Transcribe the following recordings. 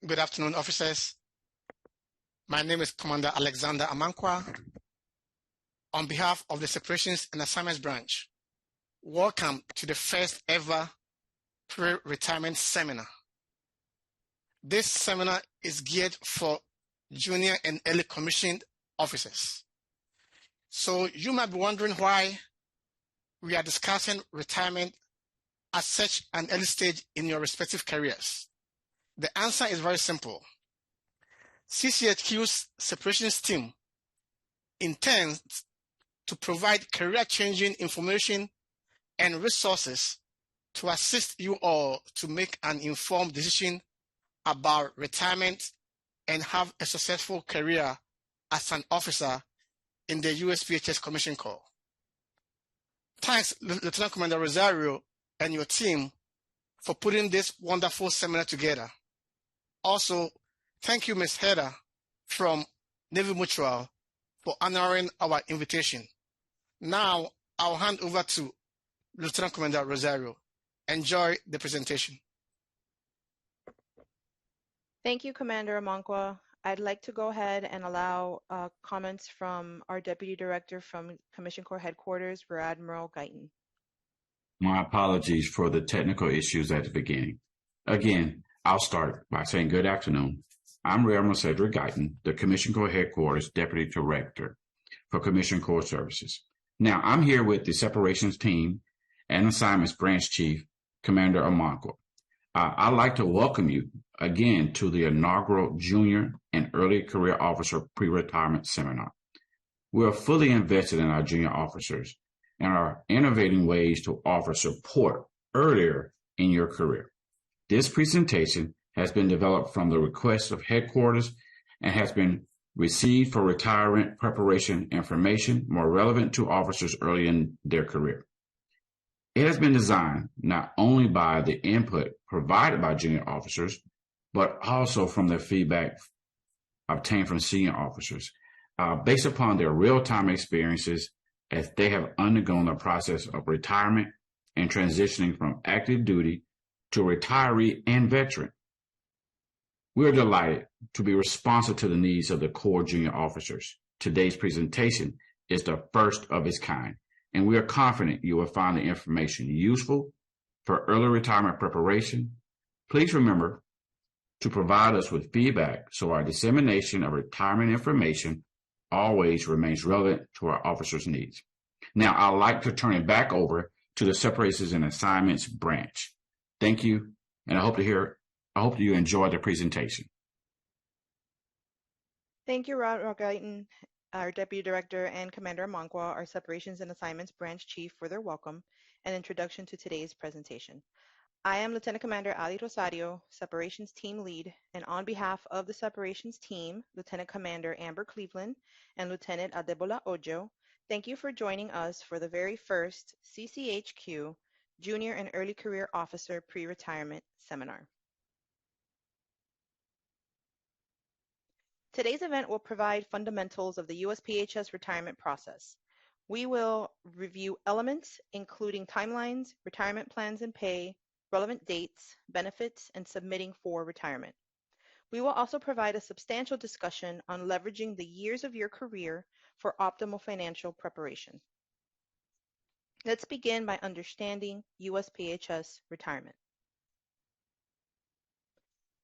Good afternoon, officers. My name is Commander Alexander Amankwa. On behalf of the Separations and Assignments Branch, welcome to the first ever pre-retirement seminar. This seminar is geared for junior and early commissioned officers. So you might be wondering why we are discussing retirement at such an early stage in your respective careers. The answer is very simple. CCHQ's separations team intends to provide career-changing information and resources to assist you all to make an informed decision about retirement and have a successful career as an officer in the USPHS Commission Corps. Thanks, Lieutenant Commander Rosario and your team for putting this wonderful seminar together. Also, thank you, Ms. Heather from Navy Mutual for honoring our invitation. Now, I'll hand over to Lieutenant Commander Rosario. Enjoy the presentation. Thank you, Commander Amankwa. I'd like to go ahead and allow comments from our Deputy Director from Commission Corps Headquarters, Rear Admiral Guyton. My apologies for the technical issues at the beginning. Again, I'll start by saying good afternoon. I'm Rear Admiral Cedric Guyton, the Commission Corps Headquarters Deputy Director for Commission Corps Services. Now, I'm here with the Separations Team and Assignments Branch Chief, Commander Amankwa. I'd like to welcome you again to the inaugural Junior and Early Career Officer Pre-Retirement Seminar. We are fully invested in our junior officers and are innovating ways to offer support earlier in your career. This presentation has been developed from the request of headquarters and has been received for retirement preparation information more relevant to officers early in their career. It has been designed not only by the input provided by junior officers, but also from the feedback obtained from senior officers, based upon their real-time experiences as they have undergone the process of retirement and transitioning from active duty to retiree and veteran. We are delighted to be responsive to the needs of the Corps junior officers. Today's presentation is the first of its kind, and we are confident you will find the information useful for early retirement preparation. Please remember to provide us with feedback so our dissemination of retirement information always remains relevant to our officers' needs. Now, I'd like to turn it back over to the Separations and Assignments Branch. Thank you, and I hope you enjoy the presentation. Thank you, Rear Guyton, our Deputy Director, and Commander Amankwa, our Separations and Assignments Branch Chief, for their welcome and introduction to today's presentation. I am Lieutenant Commander Ali Rosario, Separations Team Lead, and on behalf of the Separations Team, Lieutenant Commander Amber Cleveland and Lieutenant Adebola Ojo, thank you for joining us for the very first CCHQ Junior and Early Career Officer Pre-Retirement Seminar. Today's event will provide fundamentals of the USPHS retirement process. We will review elements including timelines, retirement plans and pay, relevant dates, benefits, and submitting for retirement. We will also provide a substantial discussion on leveraging the years of your career for optimal financial preparation. Let's begin by understanding USPHS retirement.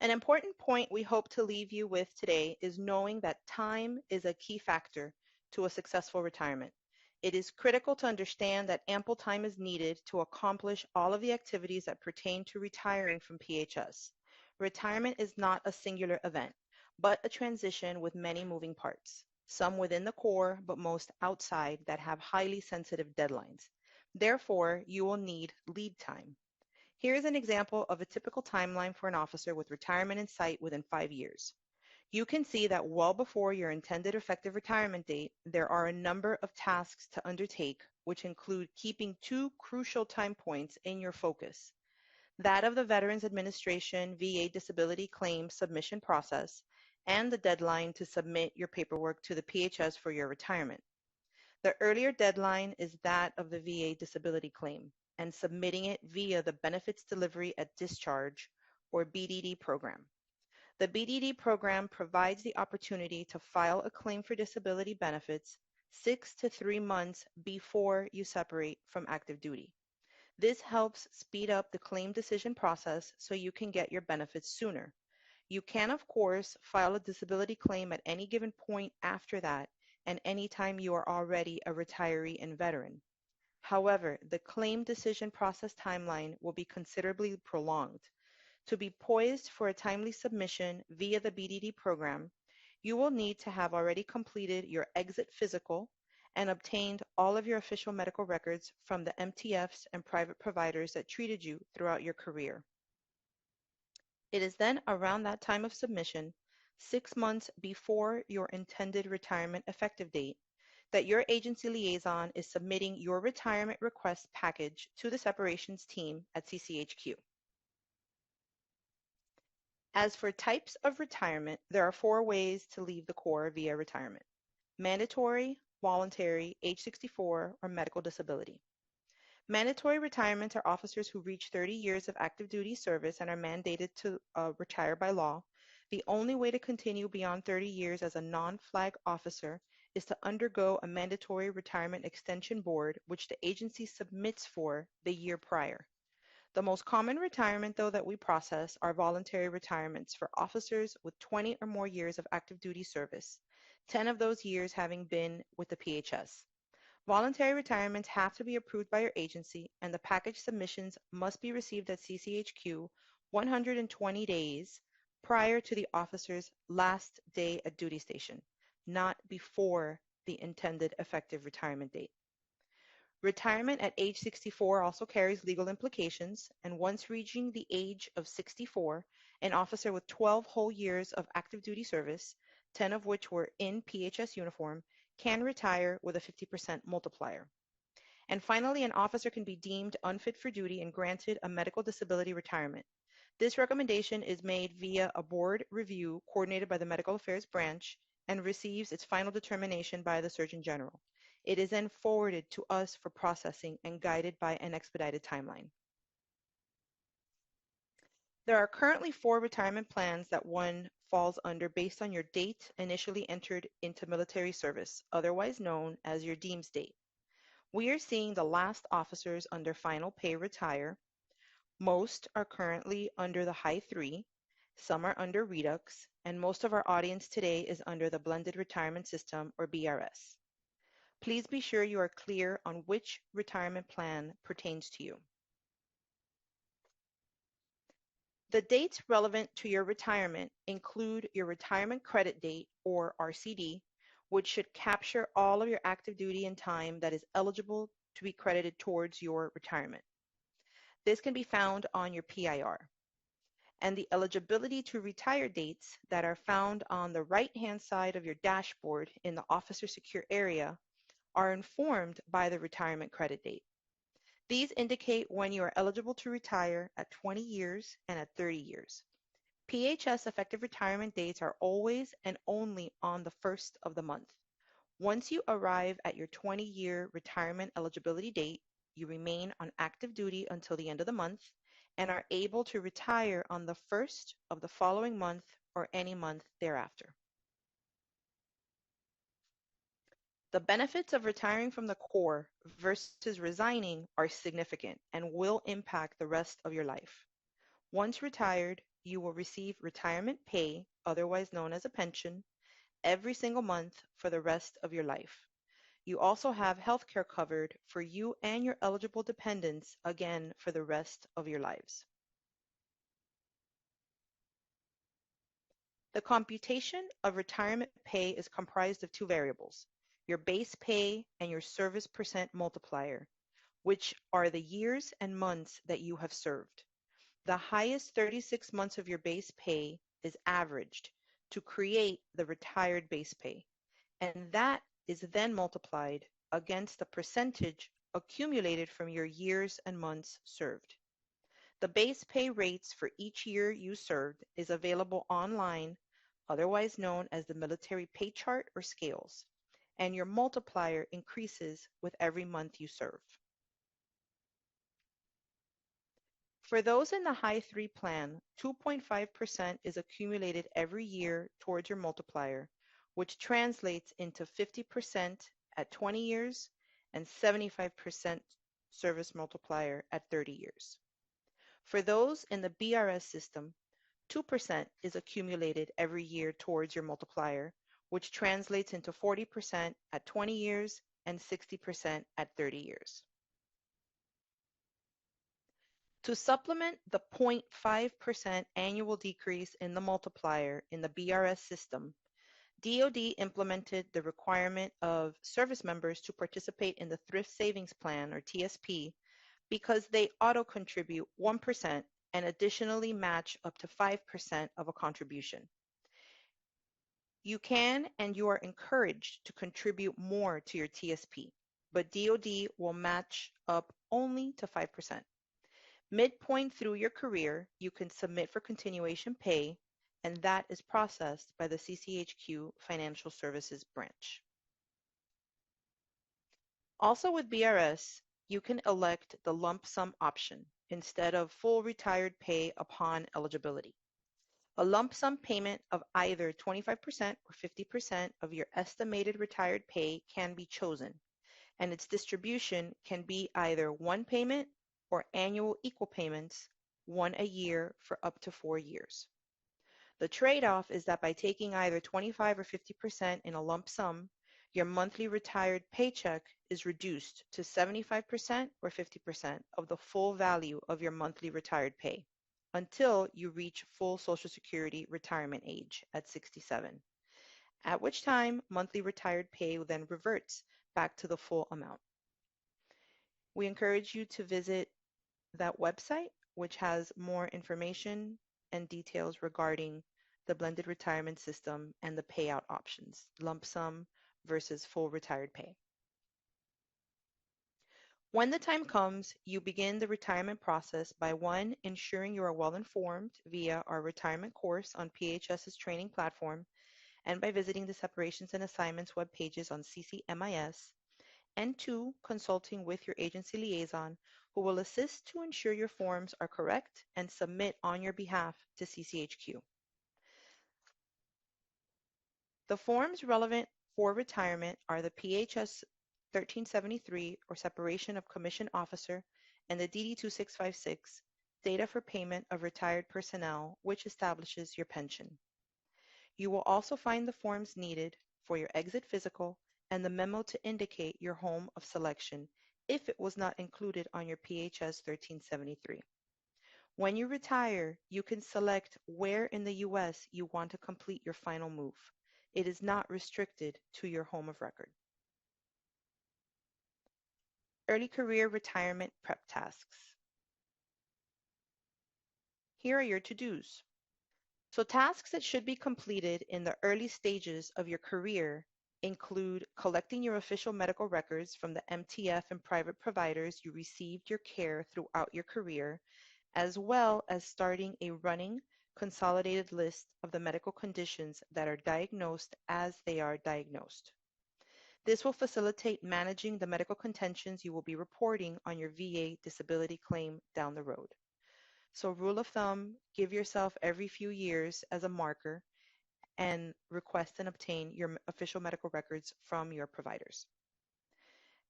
An important point we hope to leave you with today is knowing that time is a key factor to a successful retirement. It is critical to understand that ample time is needed to accomplish all of the activities that pertain to retiring from PHS. Retirement is not a singular event, but a transition with many moving parts, some within the Corps, but most outside that have highly sensitive deadlines. Therefore, you will need lead time. Here is an example of a typical timeline for an officer with retirement in sight within 5 years. You can see that well before your intended effective retirement date, there are a number of tasks to undertake, which include keeping two crucial time points in your focus: that of the Veterans Administration VA disability claim submission process and the deadline to submit your paperwork to the PHS for your retirement. The earlier deadline is that of the VA disability claim and submitting it via the Benefits Delivery at Discharge, or BDD program. The BDD program provides the opportunity to file a claim for disability benefits 6 to 3 months before you separate from active duty. This helps speed up the claim decision process so you can get your benefits sooner. You can, of course, file a disability claim at any given point after that and anytime you are already a retiree and veteran. However, the claim decision process timeline will be considerably prolonged. To be poised for a timely submission via the BDD program, you will need to have already completed your exit physical and obtained all of your official medical records from the MTFs and private providers that treated you throughout your career. It is then around that time of submission, 6 months before your intended retirement effective date, that your agency liaison is submitting your retirement request package to the separations team at CCHQ. As for types of retirement, there are 4 ways to leave the Corps via retirement: mandatory, voluntary, age 64, or medical disability. Mandatory retirements are officers who reach 30 years of active duty service and are mandated to retire by law. The only way to continue beyond 30 years as a non-flag officer is to undergo a mandatory retirement extension board, which the agency submits for the year prior. The most common retirement, though, that we process are voluntary retirements for officers with 20 or more years of active duty service, 10 of those years having been with the PHS. Voluntary retirements have to be approved by your agency, and the package submissions must be received at CCHQ 120 days prior to the officer's last day at duty station, not before the intended effective retirement date. Retirement at age 64 also carries legal implications, and once reaching the age of 64, an officer with 12 whole years of active duty service, 10 of which were in PHS uniform, can retire with a 50% multiplier. And finally, an officer can be deemed unfit for duty and granted a medical disability retirement. This recommendation is made via a board review coordinated by the Medical Affairs Branch and receives its final determination by the Surgeon General. It is then forwarded to us for processing and guided by an expedited timeline. There are currently 4 retirement plans that one falls under based on your date initially entered into military service, otherwise known as your DEEMS date. We are seeing the last officers under final pay retire. Most are currently under the High 3, some are under Redux, and most of our audience today is under the Blended Retirement System, or BRS. Please be sure you are clear on which retirement plan pertains to you. The dates relevant to your retirement include your retirement credit date, or RCD, which should capture all of your active duty and time that is eligible to be credited towards your retirement. This can be found on your PIR. And the eligibility to retire dates that are found on the right-hand side of your dashboard in the Officer Secure area are informed by the retirement credit date. These indicate when you are eligible to retire at 20 years and at 30 years. PHS effective retirement dates are always and only on the first of the month. Once you arrive at your 20-year retirement eligibility date, you remain on active duty until the end of the month and are able to retire on the first of the following month or any month thereafter. The benefits of retiring from the Corps versus resigning are significant and will impact the rest of your life. Once retired, you will receive retirement pay, otherwise known as a pension, every single month for the rest of your life. You also have health care covered for you and your eligible dependents, again for the rest of your lives. The computation of retirement pay is comprised of 2 variables: your base pay and your service percent multiplier, which are the years and months that you have served. The highest 36 months of your base pay is averaged to create the retired base pay, and that is then multiplied against the percentage accumulated from your years and months served. The base pay rates for each year you served is available online, otherwise known as the military pay chart or scales, and your multiplier increases with every month you serve. For those in the high 3 plan, 2.5% is accumulated every year towards your multiplier, which translates into 50% at 20 years and 75% service multiplier at 30 years. For those in the BRS system, 2% is accumulated every year towards your multiplier, which translates into 40% at 20 years and 60% at 30 years. To supplement the 0.5% annual decrease in the multiplier in the BRS system, DoD implemented the requirement of service members to participate in the Thrift Savings Plan, or TSP, because they auto-contribute 1% and additionally match up to 5% of a contribution. You can and you are encouraged to contribute more to your TSP, but DoD will match up only to 5%. Midpoint through your career, you can submit for continuation pay, and that is processed by the CCHQ Financial Services Branch. Also with BRS, you can elect the lump sum option instead of full retired pay upon eligibility. A lump sum payment of either 25% or 50% of your estimated retired pay can be chosen, and its distribution can be either one payment or annual equal payments, one a year for up to 4 years. The trade-off is that by taking either 25 or 50% in a lump sum, your monthly retired paycheck is reduced to 75% or 50% of the full value of your monthly retired pay until you reach full Social Security retirement age at 67, at which time monthly retired pay then reverts back to the full amount. We encourage you to visit that website, which has more information and details regarding the blended retirement system and the payout options, lump sum versus full retired pay. When the time comes, you begin the retirement process by 1, ensuring you are well informed via our retirement course on PHS's training platform and by visiting the separations and assignments web pages on CCMIS, and 2, consulting with your agency liaison who will assist to ensure your forms are correct and submit on your behalf to CCHQ. The forms relevant for retirement are the PHS 1373, or Separation of Commissioned Officer, and the DD 2656, Data for Payment of Retired Personnel, which establishes your pension. You will also find the forms needed for your exit physical and the memo to indicate your home of selection if it was not included on your PHS 1373. When you retire, you can select where in the U.S. you want to complete your final move. It is not restricted to your home of record. Early career retirement prep tasks. Here are your to-dos. So tasks that should be completed in the early stages of your career include collecting your official medical records from the MTF and private providers you received your care throughout your career, as well as starting a running consolidated list of the medical conditions that are diagnosed as they are diagnosed. This will facilitate managing the medical contentions you will be reporting on your VA disability claim down the road. So rule of thumb, give yourself every few years as a marker and request and obtain your official medical records from your providers.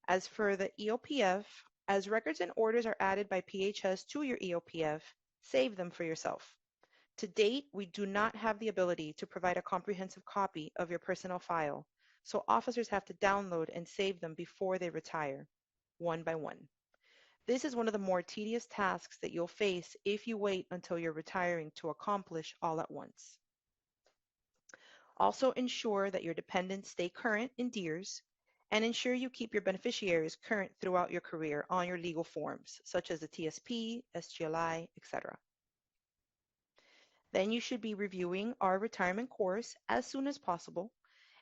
As for the EOPF, as records and orders are added by PHS to your EOPF, save them for yourself. To date, we do not have the ability to provide a comprehensive copy of your personnel file, so officers have to download and save them before they retire, one by one. This is one of the more tedious tasks that you'll face if you wait until you're retiring to accomplish all at once. Also ensure that your dependents stay current in DEERS, and ensure you keep your beneficiaries current throughout your career on your legal forms, such as the TSP, SGLI, etc. Then you should be reviewing our retirement course as soon as possible.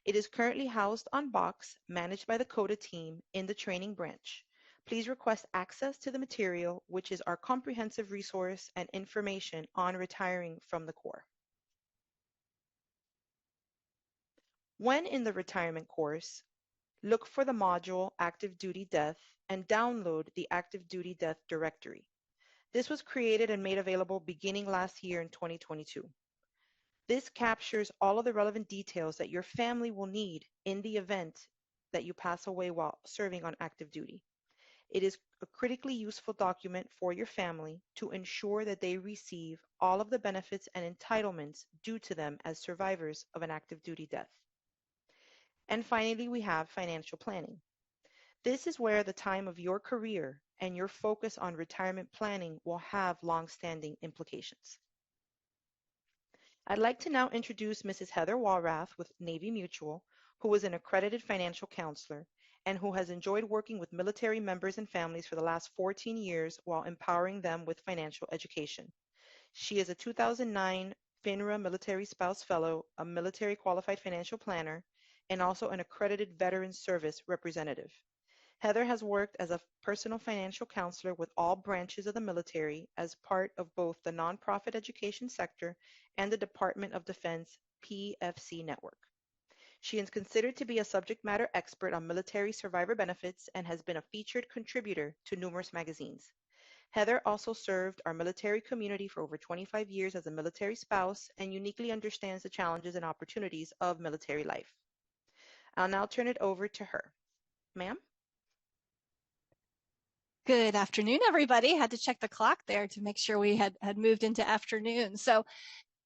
It is currently housed on Box, managed by the CODA team in the training branch. Please request access to the material, which is our comprehensive resource and information on retiring from the Corps. When in the retirement course, look for the module Active Duty Death and download the Active Duty Death directory. This was created and made available beginning last year in 2022. This captures all of the relevant details that your family will need in the event that you pass away while serving on active duty. It is a critically useful document for your family to ensure that they receive all of the benefits and entitlements due to them as survivors of an active duty death. And finally, we have financial planning. This is where the time of your career and your focus on retirement planning will have long-standing implications. I'd like to now introduce Mrs. Heather Walrath with Navy Mutual, who is an accredited financial counselor and who has enjoyed working with military members and families for the last 14 years while empowering them with financial education. She is a 2009 FINRA Military Spouse Fellow, a military qualified financial planner, and also an accredited Veteran Service representative. Heather has worked as a personal financial counselor with all branches of the military as part of both the nonprofit education sector and the Department of Defense PFC network. She is considered to be a subject matter expert on military survivor benefits and has been a featured contributor to numerous magazines. Heather also served our military community for over 25 years as a military spouse and uniquely understands the challenges and opportunities of military life. I'll now turn it over to her. Ma'am? Good afternoon, everybody. Had to check the clock there to make sure we had moved into afternoon. So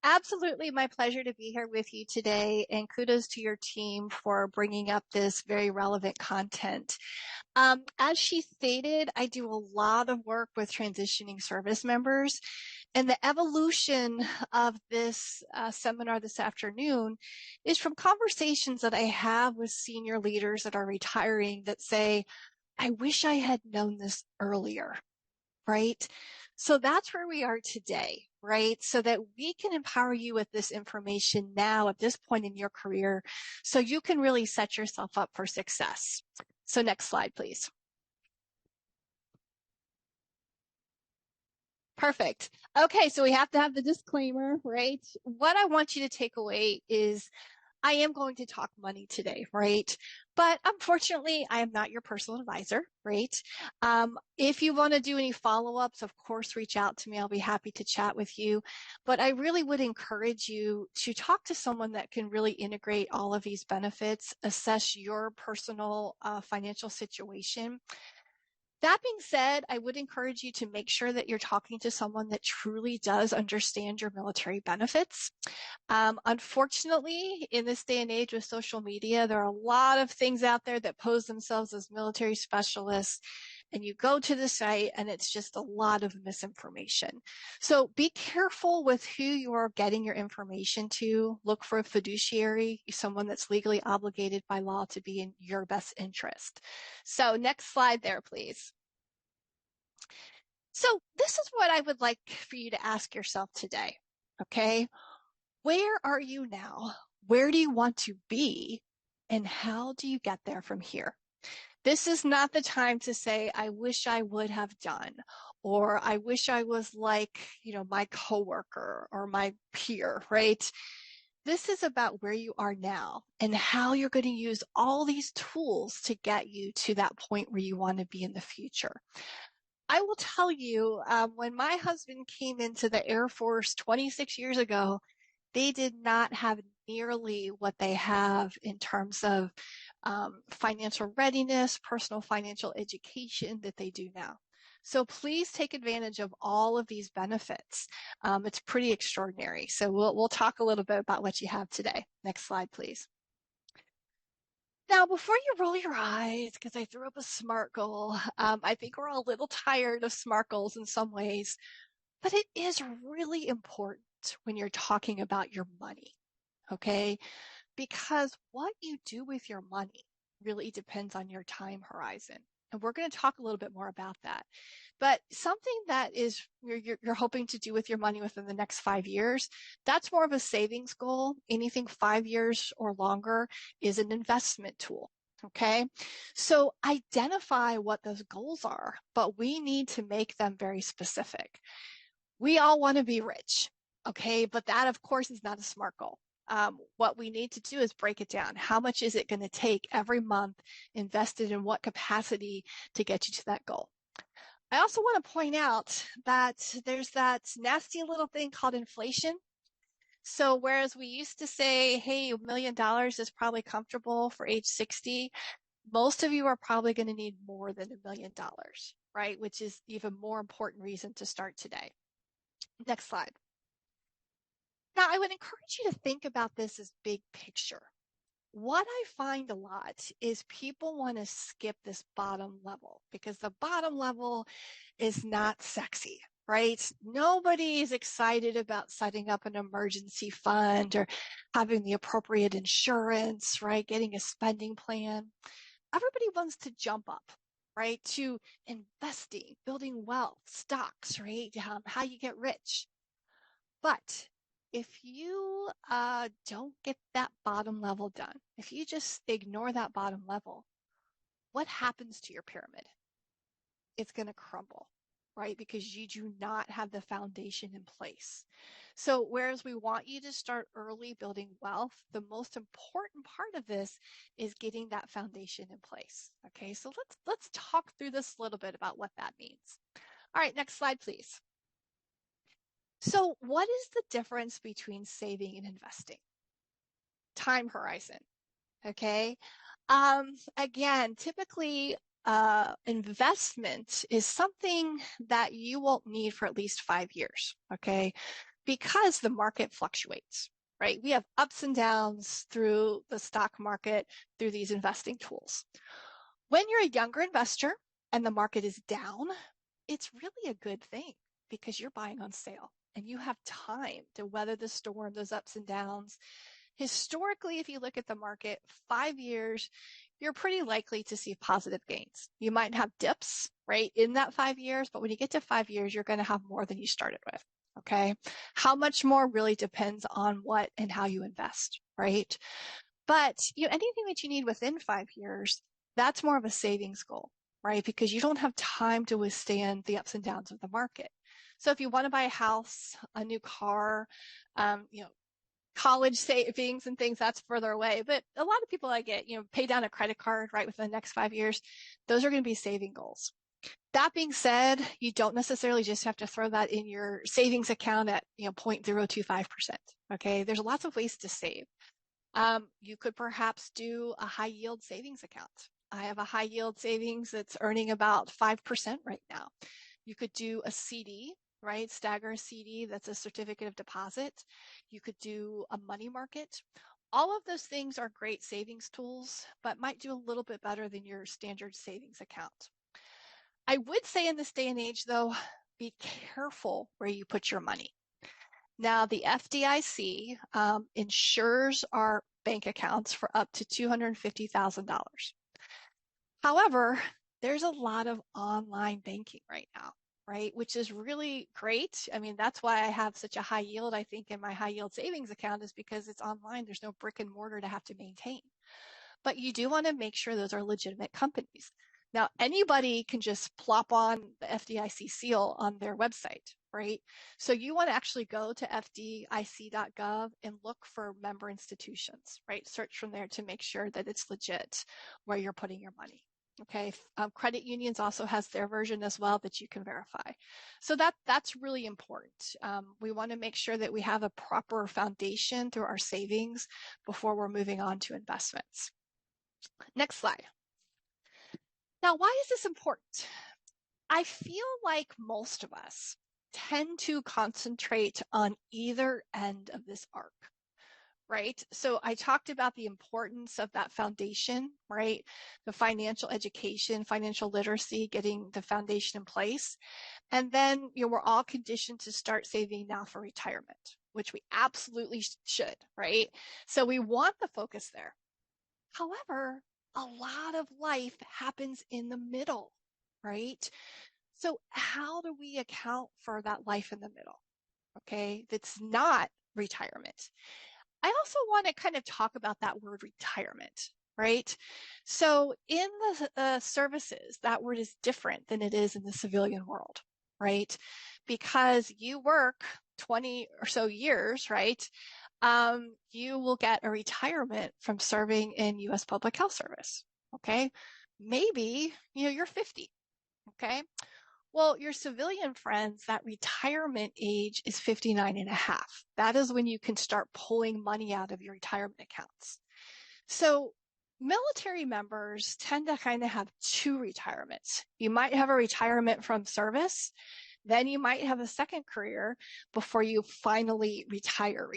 absolutely my pleasure to be here with you today, and kudos to your team for bringing up this very relevant content. As she stated, I do a lot of work with transitioning service members, and the evolution of this seminar this afternoon is from conversations that I have with senior leaders that are retiring that say, I wish I had known this earlier, right? So that's where we are today, right? So that we can empower you with this information now at this point in your career so you can really set yourself up for success. So next slide, please. Perfect. Okay, so we have to have the disclaimer, right? What I want you to take away is I am going to talk money today, right? But unfortunately, I am not your personal advisor, right? If you want to do any follow-ups, of course, reach out to me. I'll be happy to chat with you. But I really would encourage you to talk to someone that can really integrate all of these benefits, assess your personal financial situation. That being said, I would encourage you to make sure that you're talking to someone that truly does understand your military benefits. Unfortunately, in this day and age with social media, there are a lot of things out there that pose themselves as military specialists, and you go to the site and it's just a lot of misinformation. So be careful with who you are getting your information to. Look for a fiduciary, someone that's legally obligated by law to be in your best interest. So next slide there, please. So this is what I would like for you to ask yourself today, okay? Where are you now? Where do you want to be? And how do you get there from here? This is not the time to say, I wish I would have done, or I wish I was like, my coworker or my peer, right? This is about where you are now and how you're going to use all these tools to get you to that point where you want to be in the future. I will tell you, when my husband came into the Air Force 26 years ago, they did not have nearly what they have in terms of financial readiness, personal financial education that they do now. So please take advantage of all of these benefits. It's pretty extraordinary. So we'll talk a little bit about what you have today. Next slide, please. Now, before you roll your eyes, because I threw up a SMART goal, I think we're all a little tired of SMART goals in some ways, but it is really important when you're talking about your money, okay? Because what you do with your money really depends on your time horizon. And we're going to talk a little bit more about that. But something that is you're hoping to do with your money within the next 5 years, that's more of a savings goal. Anything 5 years or longer is an investment tool. Okay, so identify what those goals are, but we need to make them very specific. We all want to be rich, okay, but that, of course, is not a SMART goal. What we need to do is break it down. How much is it going to take every month invested in what capacity to get you to that goal? I also want to point out that there's that nasty little thing called inflation. So whereas we used to say, hey, $1 million is probably comfortable for age 60, most of you are probably going to need more than $1 million, right? Which is even more important reason to start today. Next slide. Now, I would encourage you to think about this as big picture. What I find a lot is people want to skip this bottom level because the bottom level is not sexy, right? Nobody is excited about setting up an emergency fund or having the appropriate insurance, right? Getting a spending plan. Everybody wants to jump up, right? To investing, building wealth, stocks, right? How you get rich. But if you don't get that bottom level done, if you just ignore that bottom level, what happens to your pyramid? It's going to crumble, right? Because you do not have the foundation in place. So whereas we want you to start early building wealth, the most important part of this is getting that foundation in place. Okay, so let's talk through this a little bit about what that means. All right, next slide, please. So what is the difference between saving and investing? Time horizon, okay? Again, typically investment is something that you won't need for at least 5 years, okay? Because the market fluctuates, right? We have ups and downs through the stock market, through these investing tools. When you're a younger investor and the market is down, it's really a good thing because you're buying on sale and you have time to weather the storm, those ups and downs. Historically, if you look at the market, 5 years, you're pretty likely to see positive gains. You might have dips, right, in that 5 years, but when you get to 5 years, you're going to have more than you started with, okay? How much more really depends on what and how you invest, right? But anything that you need within 5 years, that's more of a savings goal, right? Because you don't have time to withstand the ups and downs of the market. So if you want to buy a house, a new car, college savings and things, that's further away. But a lot of people I get, pay down a credit card right within the next 5 years. Those are going to be saving goals. That being said, you don't necessarily just have to throw that in your savings account at 0.025%. Okay, there's lots of ways to save. You could perhaps do a high yield savings account. I have a high yield savings that's earning about 5% right now. You could do a CD, right? Stagger a CD, that's a certificate of deposit. You could do a money market. All of those things are great savings tools, but might do a little bit better than your standard savings account. I would say in this day and age, though, be careful where you put your money. Now, the FDIC insures our bank accounts for up to $250,000. However, there's a lot of online banking right now, right? Which is really great. I mean, that's why I have such a high yield, I think, in my high yield savings account is because it's online. There's no brick and mortar to have to maintain. But you do want to make sure those are legitimate companies. Now, anybody can just plop on the FDIC seal on their website, right? So you want to actually go to HHSGov and look for member institutions, right? Search from there to make sure that it's legit where you're putting your money. Okay, credit unions also has their version as well that you can verify. So that's really important. We want to make sure that we have a proper foundation through our savings before we're moving on to investments. Next slide. Now, why is this important? I feel like most of us tend to concentrate on either end of this arc, right? So I talked about the importance of that foundation, right? The financial education, financial literacy, getting the foundation in place. And then, we're all conditioned to start saving now for retirement, which we absolutely should, right? So we want the focus there. However, a lot of life happens in the middle, right? So how do we account for that life in the middle? Okay, that's not retirement. I also want to kind of talk about that word retirement, right? So in the services, that word is different than it is in the civilian world, right? Because you work 20 or so years, right? You will get a retirement from serving in U.S. Public Health Service, okay? Maybe, you're 50, okay? Well, your civilian friends, that retirement age is 59 and a half. That is when you can start pulling money out of your retirement accounts. So military members tend to kind of have two retirements. You might have a retirement from service, then you might have a second career before you finally retire,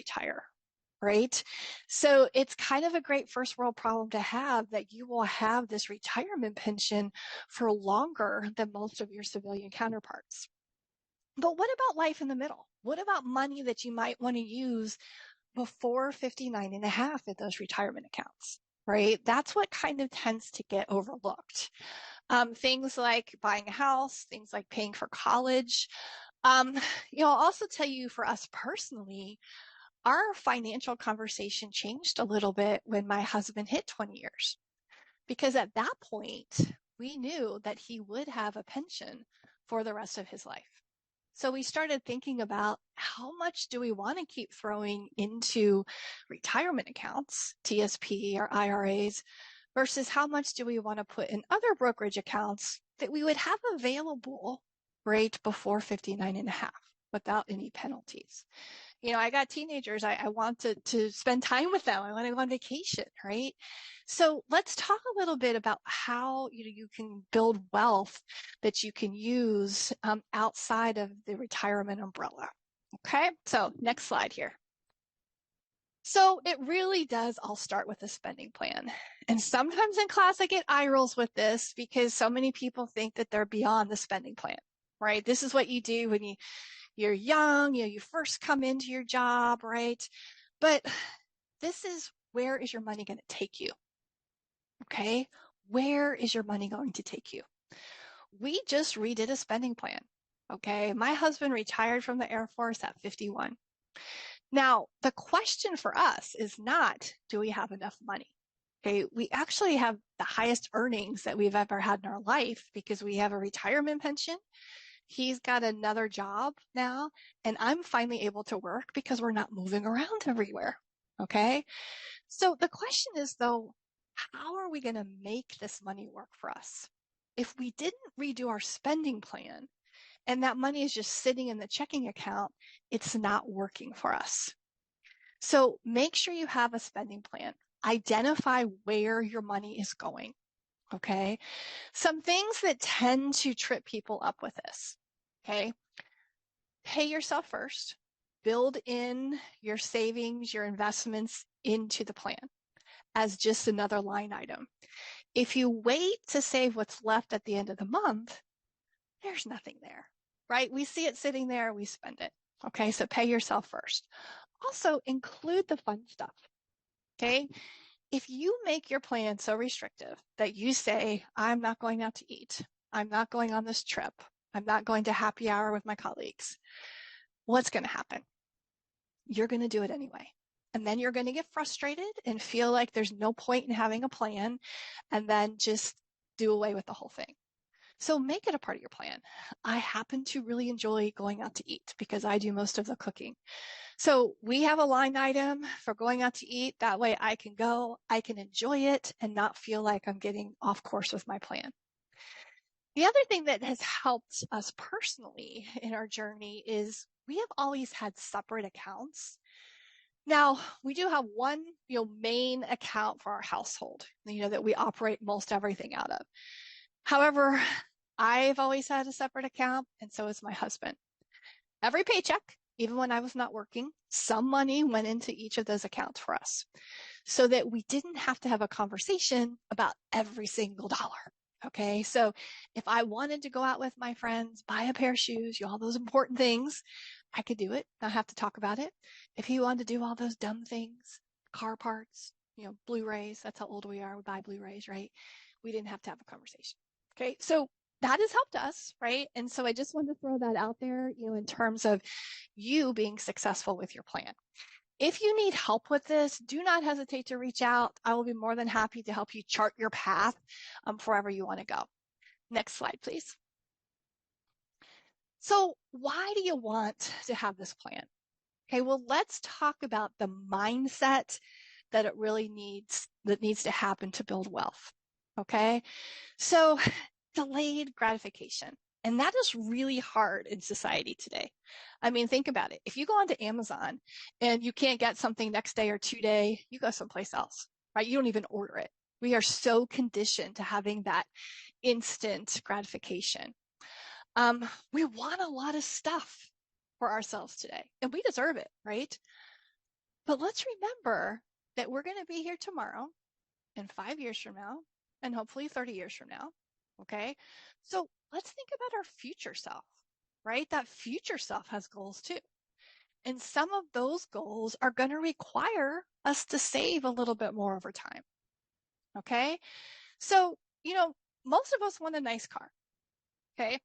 right? So it's kind of a great first world problem to have, that you will have this retirement pension for longer than most of your civilian counterparts. But what about life in the middle? What about money that you might want to use before 59 and a half in those retirement accounts, right? That's what kind of tends to get overlooked. Things like buying a house, things like paying for college. I'll also tell you, for us personally, our financial conversation changed a little bit when my husband hit 20 years, because at that point, we knew that he would have a pension for the rest of his life. So we started thinking about, how much do we want to keep throwing into retirement accounts, TSP or IRAs, versus how much do we want to put in other brokerage accounts that we would have available right before 59 and a half without any penalties. I got teenagers. I want to spend time with them. I want to go on vacation, right? So let's talk a little bit about how you can build wealth that you can use outside of the retirement umbrella. Okay, so next slide here. So it really does all start with a spending plan. And sometimes in class I get eye rolls with this, because so many people think that they're beyond the spending plan, right? This is what you do when you're young, you first come into your job, right? But this is, where is your money going to take you? Okay, where is your money going to take you? We just redid a spending plan. Okay, my husband retired from the Air Force at 51. Now, the question for us is not, do we have enough money? Okay, we actually have the highest earnings that we've ever had in our life, because we have a retirement pension. He's got another job now, and I'm finally able to work because we're not moving around everywhere. Okay, so the question is, though, how are we going to make this money work for us? If we didn't redo our spending plan and that money is just sitting in the checking account, it's not working for us. So make sure you have a spending plan. Identify where your money is going. Okay, some things that tend to trip people up with this. Okay, pay yourself first. Build in your savings, your investments into the plan as just another line item. If you wait to save what's left at the end of the month, there's nothing there, right? We see it sitting there, we spend it. Okay, so pay yourself first. Also, include the fun stuff. Okay, if you make your plan so restrictive that you say, I'm not going out to eat, I'm not going on this trip, I'm not going to happy hour with my colleagues, what's going to happen? You're going to do it anyway. And then you're going to get frustrated and feel like there's no point in having a plan, and then just do away with the whole thing. So make it a part of your plan. I happen to really enjoy going out to eat because I do most of the cooking. So we have a line item for going out to eat. That way I can go, I can enjoy it, and not feel like I'm getting off course with my plan. The other thing that has helped us personally in our journey is we have always had separate accounts. Now, we do have one, main account for our household, that we operate most everything out of. However, I've always had a separate account, and so has my husband. Every paycheck, even when I was not working, some money went into each of those accounts for us, so that we didn't have to have a conversation about every single dollar. Okay, so if I wanted to go out with my friends, buy a pair of shoes, all those important things, I could do it, not have to talk about it. If he wanted to do all those dumb things, car parts, Blu-rays, that's how old we are, we buy Blu-rays, right? We didn't have to have a conversation. Okay, so that has helped us, right? And so I just wanted to throw that out there, in terms of you being successful with your plan. If you need help with this, do not hesitate to reach out. I will be more than happy to help you chart your path wherever you want to go. Next slide, please. So why do you want to have this plan? Okay, well, let's talk about the mindset that it really needs to happen to build wealth. Okay, so delayed gratification. And that is really hard in society today. I mean, think about it. If you go onto Amazon and you can't get something next day or 2 day, you go someplace else, right? You don't even order it. We are so conditioned to having that instant gratification. We want a lot of stuff for ourselves today, and we deserve it, right? But let's remember that we're going to be here tomorrow and 5 years from now, and hopefully 30 years from now. Okay. So let's think about our future self, right? That future self has goals too. And some of those goals are going to require us to save a little bit more over time. Okay. So, most of us want a nice car. Okay.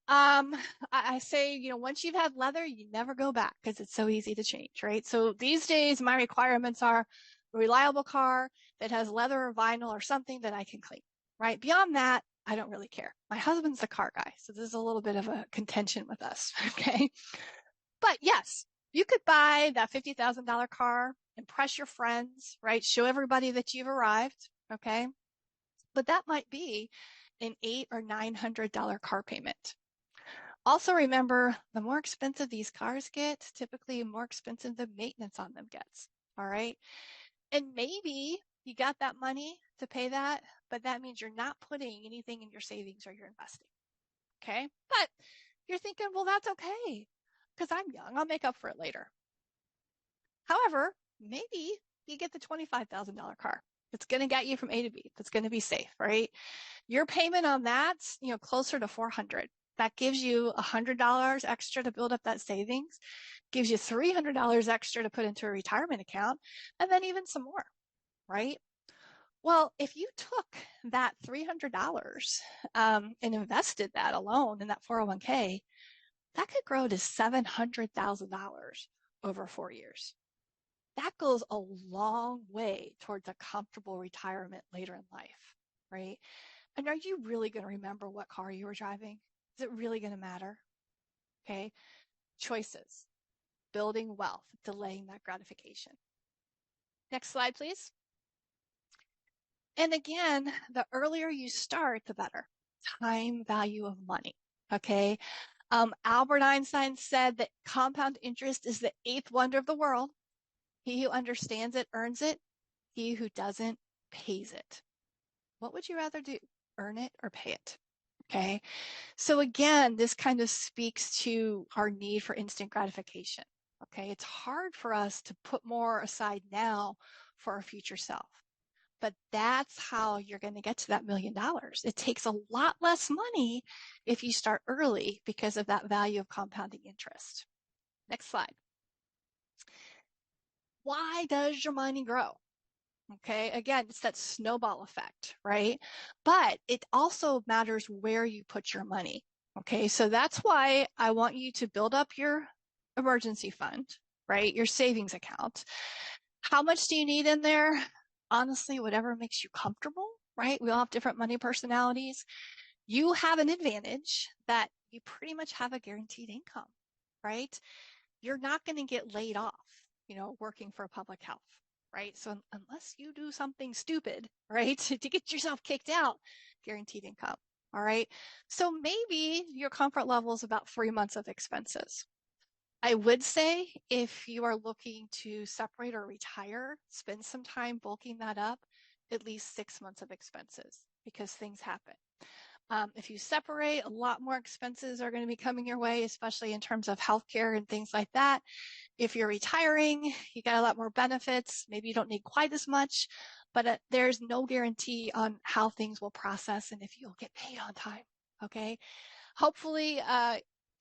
I say, once you've had leather, you never go back because it's so easy to change, right? So these days, my requirements are a reliable car that has leather or vinyl or something that I can clean, right? Beyond that, I don't really care. My husband's the car guy, so this is a little bit of a contention with us, okay? But yes, you could buy that $50,000 car, impress your friends, right? Show everybody that you've arrived, okay? But that might be an $800 or $900 car payment. Also remember, the more expensive these cars get, typically more expensive the maintenance on them gets, all right? And maybe you got that money to pay that, but that means you're not putting anything in your savings or you're investing, okay? But you're thinking, well, that's okay, because I'm young, I'll make up for it later. However, maybe you get the $25,000 car. It's going to get you from A to B. That's going to be safe, right? Your payment on that's, closer to $400. That gives you $100 extra to build up that savings, gives you $300 extra to put into a retirement account, and then even some more, right? Well, if you took that $300 and invested that alone in that 401k, that could grow to $700,000 over 4 years. That goes a long way towards a comfortable retirement later in life, right? And are you really going to remember what car you were driving? Is it really going to matter? Okay. Choices, building wealth, delaying that gratification. Next slide, please. And again, the earlier you start, the better. Time value of money. Okay. Albert Einstein said that compound interest is the 8th wonder of the world. He who understands it earns it. He who doesn't pays it. What would you rather do? Earn it or pay it? Okay. So again, this kind of speaks to our need for instant gratification. Okay. It's hard for us to put more aside now for our future self. But that's how you're going to get to that $1 million. It takes a lot less money if you start early because of that value of compounding interest. Next slide. Why does your money grow? Okay, again, it's that snowball effect, right? But it also matters where you put your money. Okay, so that's why I want you to build up your emergency fund, right? Your savings account. How much do you need in there? Honestly, whatever makes you comfortable, right? We all have different money personalities. You have an advantage that you pretty much have a guaranteed income, right? You're not going to get laid off, working for public health. Right? So unless you do something stupid, right, to get yourself kicked out, guaranteed income. All right. So maybe your comfort level is about 3 months of expenses. I would say if you are looking to separate or retire, spend some time bulking that up, at least 6 months of expenses because things happen. If you separate, a lot more expenses are going to be coming your way, especially in terms of healthcare and things like that. If you're retiring, you got a lot more benefits. Maybe you don't need quite as much, but there's no guarantee on how things will process and if you'll get paid on time. Okay. Hopefully,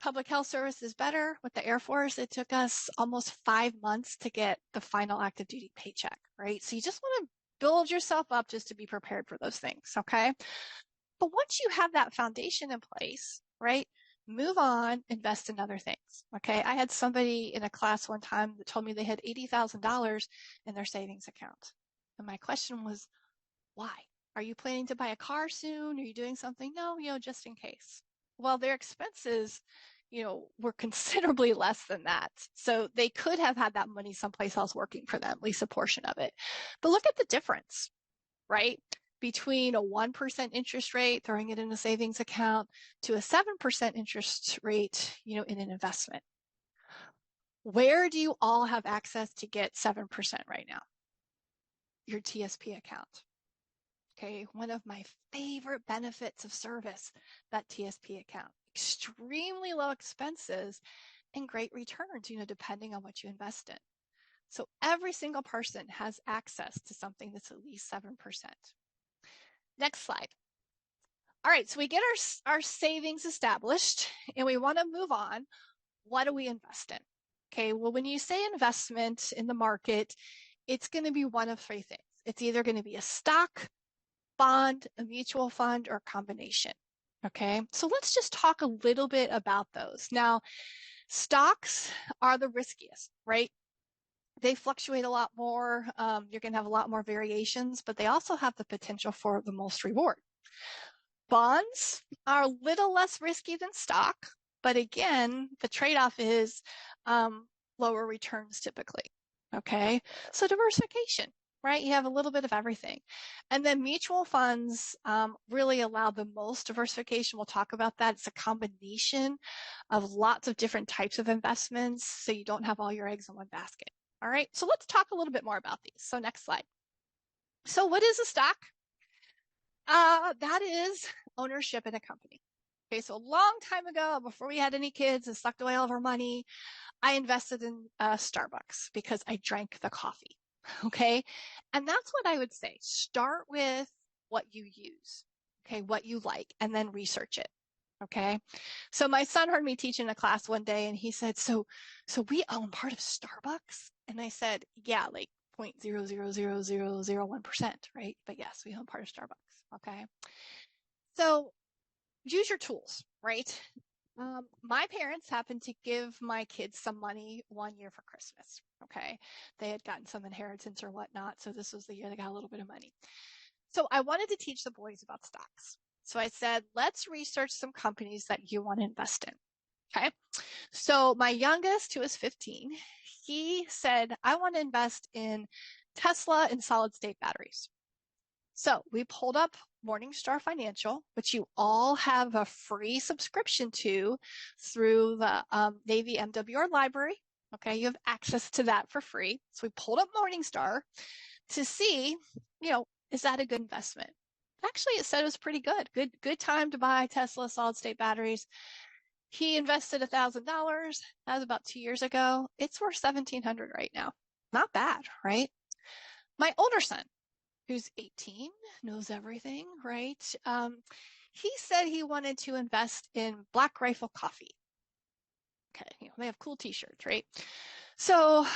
public health service is better. With the Air Force, it took us almost 5 months to get the final active duty paycheck, right? So you just want to build yourself up just to be prepared for those things. Okay. But once you have that foundation in place, right, move on, invest in other things. Okay. I had somebody in a class one time that told me they had $80,000 in their savings account. And my question was, why? Are you planning to buy a car soon? Are you doing something? No, just in case. Well, their expenses, were considerably less than that. So they could have had that money someplace else working for them, at least a portion of it. But look at the difference, right? between a 1% interest rate, throwing it in a savings account, to a 7% interest rate, in an investment. Where do you all have access to get 7% right now? Your TSP account. Okay, one of my favorite benefits of service, that TSP account. Extremely low expenses and great returns, depending on what you invest in. So every single person has access to something that's at least 7%. Next slide. All right, so we get our savings established and we want to move on. What do we invest in? Okay, well, when you say investment in the market, it's going to be one of three things. It's either going to be a stock, bond, a mutual fund, or a combination. Okay, so let's just talk a little bit about those. Now, stocks are the riskiest, right? They fluctuate a lot more. You're going to have a lot more variations, but they also have the potential for the most reward. Bonds are a little less risky than stock, but again, the trade-off is lower returns typically. Okay, so diversification, right? You have a little bit of everything. And then mutual funds really allow the most diversification. We'll talk about that. It's a combination of lots of different types of investments, so you don't have all your eggs in one basket. All right, so let's talk a little bit more about these. So next slide. So what is a stock? That is ownership in a company. Okay, so a long time ago, before we had any kids and sucked away all of our money, I invested in Starbucks because I drank the coffee. Okay, and that's what I would say. Start with what you use, okay, what you like, and then research it. Okay, so my son heard me teach in a class one day, and he said, "So we own part of Starbucks?" And I said, "Yeah, like 0.00001%, right? But yes, we own part of Starbucks." Okay, so use your tools, right? My parents happened to give my kids some money one year for Christmas. Okay, they had gotten some inheritance or whatnot, so this was the year they got a little bit of money. So I wanted to teach the boys about stocks. So I said, let's research some companies that you want to invest in. Okay, so my youngest, who is 15, he said, I want to invest in Tesla and solid state batteries. So we pulled up Morningstar Financial, which you all have a free subscription to through the Navy MWR library. Okay, you have access to that for free. So we pulled up Morningstar to see, is that a good investment? Actually, it said it was pretty good. Good time to buy Tesla solid state batteries. He invested $1,000. That was about 2 years ago. It's worth $1,700 right now. Not bad, right? My older son, who's 18, knows everything, right? He said he wanted to invest in Black Rifle Coffee. Okay, they have cool t-shirts, right? So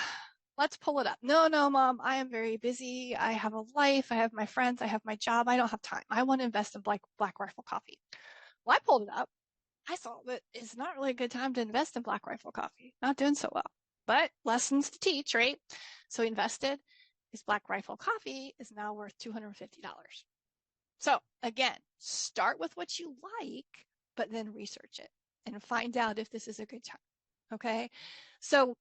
let's pull it up. No, Mom, I am very busy. I have a life. I have my friends. I have my job. I don't have time. I want to invest in Black Rifle Coffee. Well, I pulled it up. I saw that it's not really a good time to invest in Black Rifle Coffee. Not doing so well. But lessons to teach, right? So he invested. His Black Rifle Coffee is now worth $250. So again, start with what you like, but then research it and find out if this is a good time. Okay. So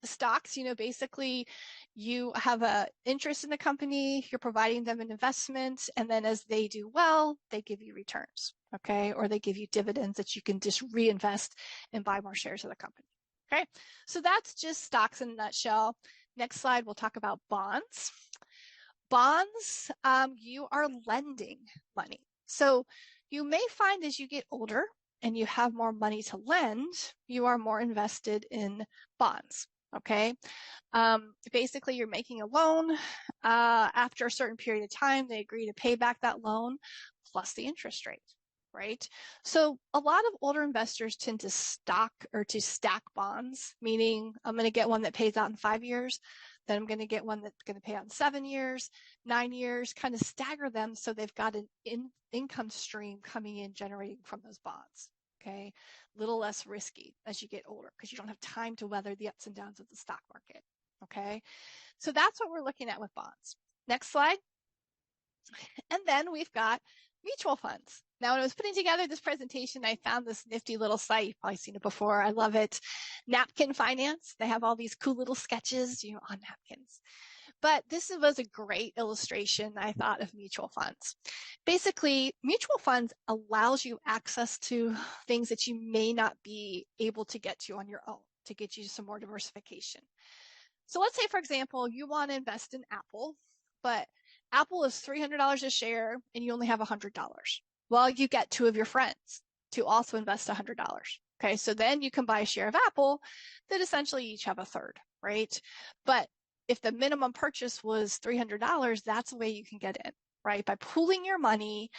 stocks, basically you have an interest in the company, you're providing them an investment, and then as they do well, they give you returns. Okay. Or they give you dividends that you can just reinvest and buy more shares of the company. Okay. So that's just stocks in a nutshell. Next slide, we'll talk about bonds. Bonds, you are lending money. So you may find as you get older and you have more money to lend, you are more invested in bonds. Okay. Basically, you're making a loan. After a certain period of time, they agree to pay back that loan plus the interest rate. Right? So a lot of older investors tend to stack bonds, meaning I'm going to get one that pays out in 5 years, then I'm going to get one that's going to pay out in 7 years, 9 years, kind of stagger them so they've got an income stream coming in generating from those bonds. Okay, a little less risky as you get older because you don't have time to weather the ups and downs of the stock market. Okay, so that's what we're looking at with bonds. Next slide. And then we've got mutual funds. Now, when I was putting together this presentation, I found this nifty little site. You've probably seen it before. I love it. Napkin Finance. They have all these cool little sketches, on napkins. But this was a great illustration, I thought, of mutual funds. Basically, mutual funds allows you access to things that you may not be able to get to on your own, to get you some more diversification. So let's say, for example, you want to invest in Apple, but Apple is $300 a share and you only have $100. Well, you get two of your friends to also invest $100. Okay, so then you can buy a share of Apple that essentially each have a third, right? But if the minimum purchase was $300, that's the way you can get in, right? By pooling your money,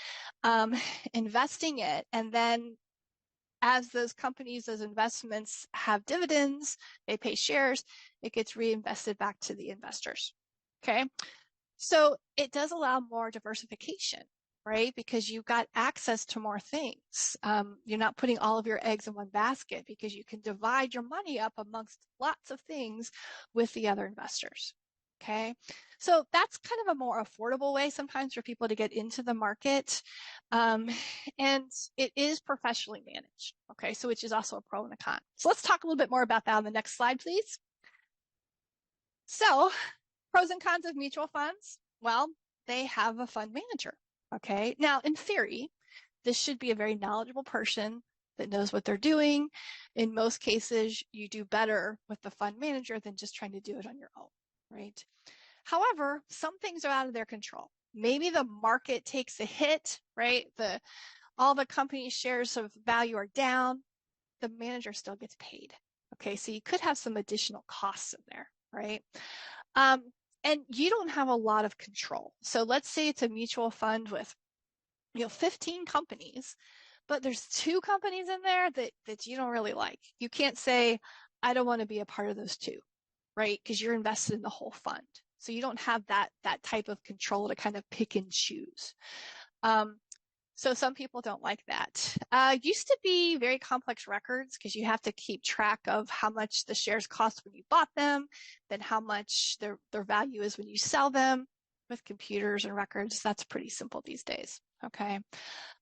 investing it, and then as those companies, those investments have dividends, they pay shares, it gets reinvested back to the investors. Okay, so it does allow more diversification, right? Because you've got access to more things. You're not putting all of your eggs in one basket because you can divide your money up amongst lots of things with the other investors. Okay, so that's kind of a more affordable way sometimes for people to get into the market. And it is professionally managed. Okay, so which is also a pro and a con. So let's talk a little bit more about that on the next slide, please. So pros and cons of mutual funds. Well, they have a fund manager. Okay, now in theory, this should be a very knowledgeable person that knows what they're doing. In most cases, you do better with the fund manager than just trying to do it on your own, right? However, some things are out of their control. Maybe the market takes a hit, right? All the company shares of value are down. The manager still gets paid. Okay, so you could have some additional costs in there, right? And you don't have a lot of control. So let's say it's a mutual fund with 15 companies, but there's 2 companies in there that you don't really like. You can't say, I don't want to be a part of those 2, right? Because you're invested in the whole fund. So you don't have that type of control to kind of pick and choose. So some people don't like that. Used to be very complex records because you have to keep track of how much the shares cost when you bought them, then how much their value is when you sell them. With computers and records, that's pretty simple these days. Okay.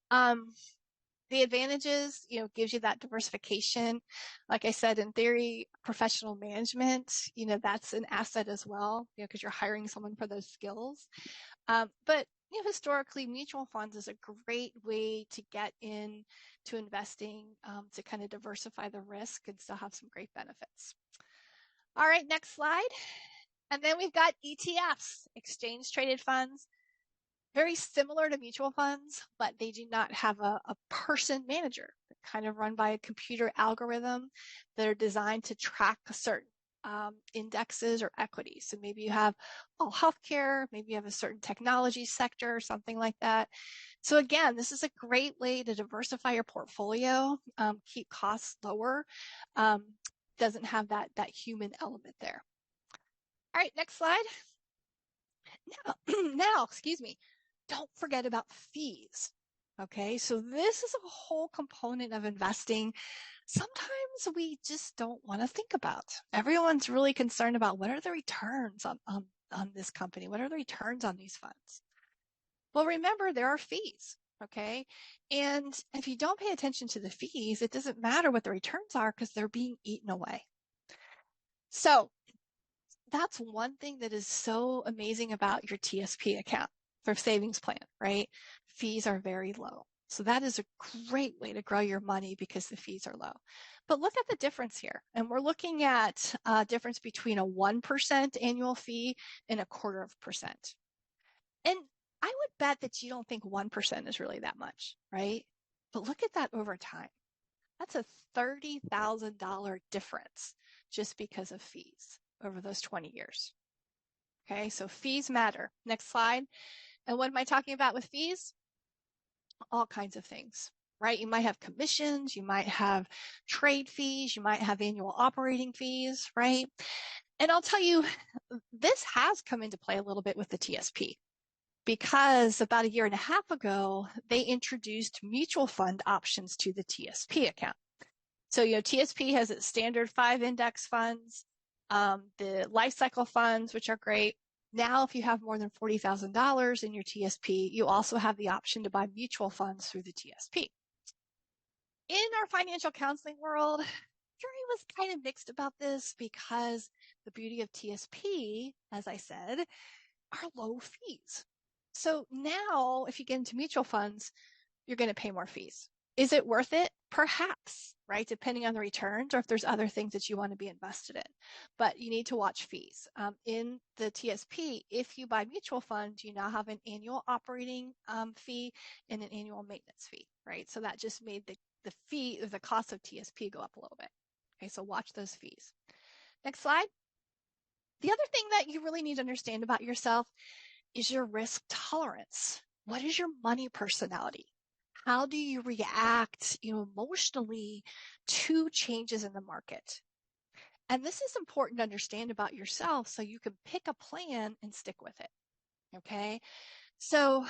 The advantages, gives you that diversification. Like I said, in theory, professional management, that's an asset as well, because you're hiring someone for those skills. But historically, mutual funds is a great way to get in to investing, to kind of diversify the risk and still have some great benefits. All right, next slide. And then we've got ETFs, exchange traded funds. Very similar to mutual funds, but they do not have a person manager. They're kind of run by a computer algorithm that are designed to track a certain indexes or equities. So maybe you have all healthcare, maybe you have a certain technology sector or something like that. So again, this is a great way to diversify your portfolio, keep costs lower, doesn't have that human element there. All right, next slide. Now, excuse me, don't forget about fees. Okay, so this is a whole component of investing. Sometimes we just don't want to think about. Everyone's really concerned about what are the returns on this company? What are the returns on these funds? Well, remember, there are fees. Okay, and if you don't pay attention to the fees, it doesn't matter what the returns are because they're being eaten away. So that's one thing that is so amazing about your TSP account for savings plan, right? Fees are very low. So that is a great way to grow your money because the fees are low. But look at the difference here. And we're looking at a difference between a 1% annual fee and 0.25%. And I would bet that you don't think 1% is really that much, right? But look at that over time. That's a $30,000 difference just because of fees over those 20 years. Okay, so fees matter. Next slide. And what am I talking about with fees? All kinds of things, right? You might have commissions, you might have trade fees, you might have annual operating fees, right? And I'll tell you, this has come into play a little bit with the TSP because about 1.5 years ago, they introduced mutual fund options to the TSP account. So, TSP has its standard 5 index funds, the life cycle funds, which are great. Now, if you have more than $40,000 in your TSP, you also have the option to buy mutual funds through the TSP. In our financial counseling world, jury was kind of mixed about this because the beauty of TSP, as I said, are low fees. So now if you get into mutual funds, you're going to pay more fees. Is it worth it? Perhaps, right? Depending on the returns or if there's other things that you want to be invested in. But you need to watch fees. In the TSP, if you buy mutual funds, you now have an annual operating fee and an annual maintenance fee, right? So that just made the fee, the cost of TSP go up a little bit. Okay, so watch those fees. Next slide. The other thing that you really need to understand about yourself is your risk tolerance. What is your money personality? How do you react, emotionally to changes in the market? And this is important to understand about yourself so you can pick a plan and stick with it. Okay. So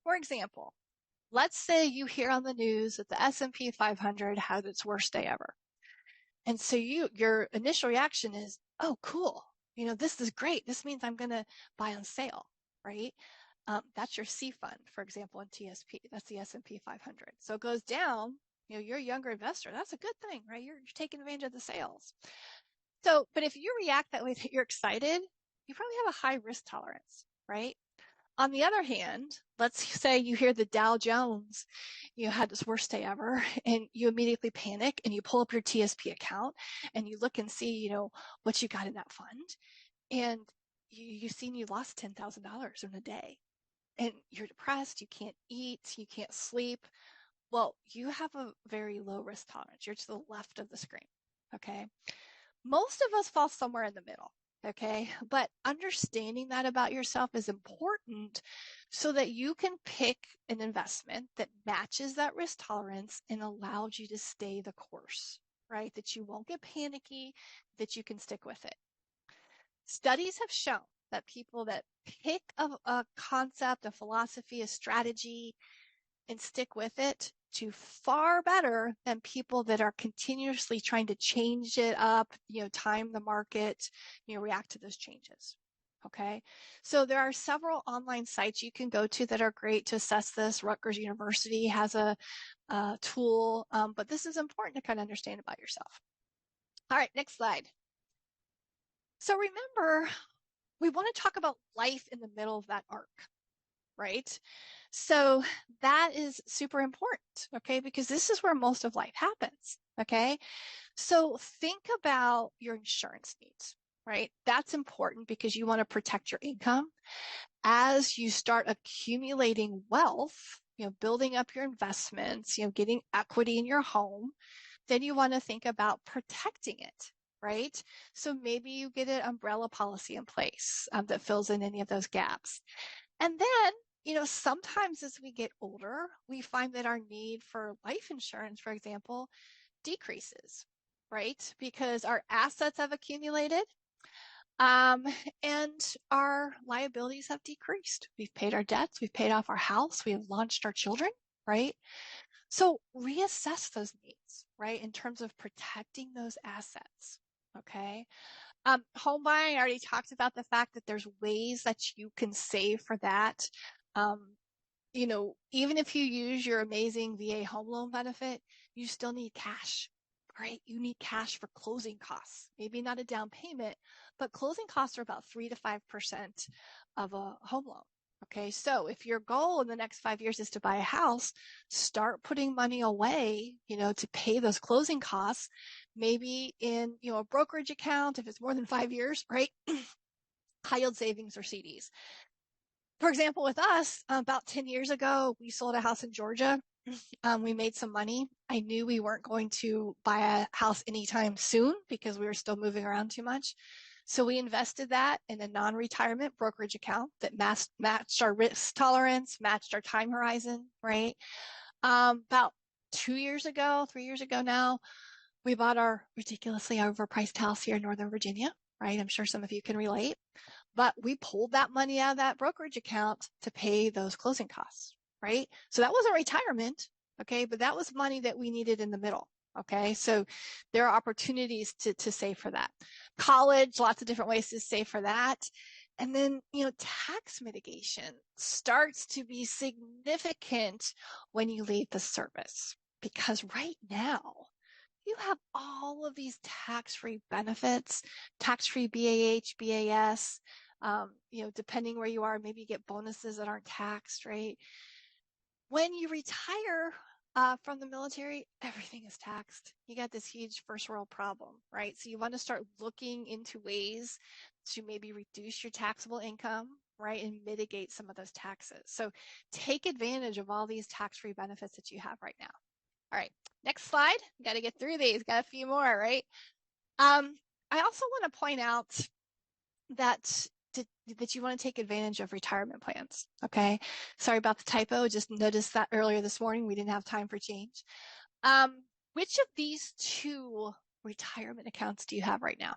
for example, let's say you hear on the news that the S&P 500 had its worst day ever. And so your initial reaction is, oh, cool. This is great. This means I'm going to buy on sale, right? That's your C fund, for example, in TSP. That's the S&P 500. So it goes down. You're a younger investor. That's a good thing, right? You're taking advantage of the sales. So, but if you react that way, that you're excited, you probably have a high risk tolerance, right? On the other hand, let's say you hear the Dow Jones, had this worst day ever, and you immediately panic and you pull up your TSP account and you look and see, what you got in that fund, and you seen you lost $10,000 in a day. And you're depressed, you can't eat, you can't sleep. Well, you have a very low risk tolerance. You're to the left of the screen, okay? Most of us fall somewhere in the middle, okay? But understanding that about yourself is important so that you can pick an investment that matches that risk tolerance and allows you to stay the course, right? That you won't get panicky, that you can stick with it. Studies have shown that people that pick a concept, a philosophy, a strategy, and stick with it do far better than people that are continuously trying to change it up, time the market, react to those changes. Okay. So there are several online sites you can go to that are great to assess this. Rutgers University has a tool, but this is important to kind of understand about yourself. All right, next slide. So remember, we want to talk about life in the middle of that arc, right? So that is super important, okay? Because this is where most of life happens, okay? So think about your insurance needs, right? That's important because you want to protect your income. As you start accumulating wealth, building up your investments, getting equity in your home, then you want to think about protecting it, right? So maybe you get an umbrella policy in place that fills in any of those gaps. And then, sometimes as we get older, we find that our need for life insurance, for example, decreases, right? Because our assets have accumulated and our liabilities have decreased. We've paid our debts, we've paid off our house, we have launched our children, right? So reassess those needs, right? In terms of protecting those assets, okay? Home buying, I already talked about the fact that there's ways that you can save for that. Even if you use your amazing VA home loan benefit, you still need cash, right? You need cash for closing costs. Maybe not a down payment, but closing costs are about 3 to 5% of a home loan. Okay, so if your goal in the next 5 years is to buy a house, start putting money away, to pay those closing costs, maybe in, a brokerage account, if it's more than 5 years, right? High yield savings or CDs. For example, with us, about 10 years ago, we sold a house in Georgia. We made some money. I knew we weren't going to buy a house anytime soon because we were still moving around too much. So we invested that in a non-retirement brokerage account that matched our risk tolerance, matched our time horizon, right? About 3 years ago now, we bought our ridiculously overpriced house here in Northern Virginia, right? I'm sure some of you can relate, but we pulled that money out of that brokerage account to pay those closing costs, right? So that wasn't retirement, okay? But that was money that we needed in the middle. Okay, so there are opportunities to save for that. College, lots of different ways to save for that. And then, tax mitigation starts to be significant when you leave the service, because right now, you have all of these tax-free benefits, tax-free BAH, BAS, depending where you are, maybe you get bonuses that aren't taxed, right? When you retire from the military, everything is taxed. You got this huge first world problem, right? So you want to start looking into ways to maybe reduce your taxable income, right, and mitigate some of those taxes. So take advantage of all these tax-free benefits that you have right now. All right, next slide. Got to get through these. Got a few more, right? I also want to point out that you want to take advantage of retirement plans. Okay, sorry about the typo. Just noticed that earlier this morning. We didn't have time for change. Which of these two retirement accounts do you have right now?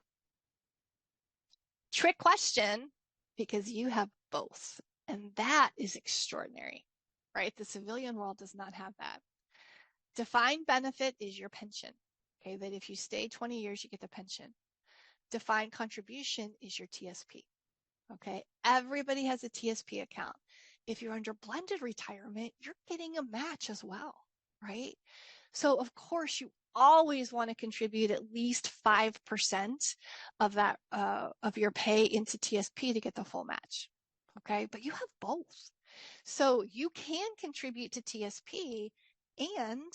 Trick question, because you have both, and that is extraordinary, right? The civilian world does not have that. Defined benefit is your pension, okay, that if you stay 20 years, you get the pension. Defined contribution is your TSP, okay? Everybody has a TSP account. If you're under blended retirement, you're getting a match as well, right? So of course, you always want to contribute at least 5% of that of your pay into TSP to get the full match, okay? But you have both. So you can contribute to TSP and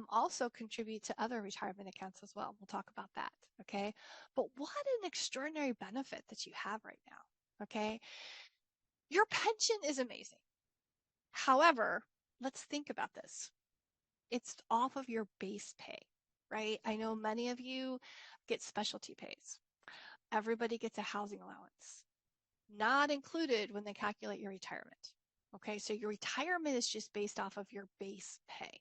also contribute to other retirement accounts as well. We'll talk about that, okay? But what an extraordinary benefit that you have right now, okay? Your pension is amazing. However, let's think about this. It's off of your base pay, right? I know many of you get specialty pays. Everybody gets a housing allowance, not included when they calculate your retirement, okay? So your retirement is just based off of your base pay.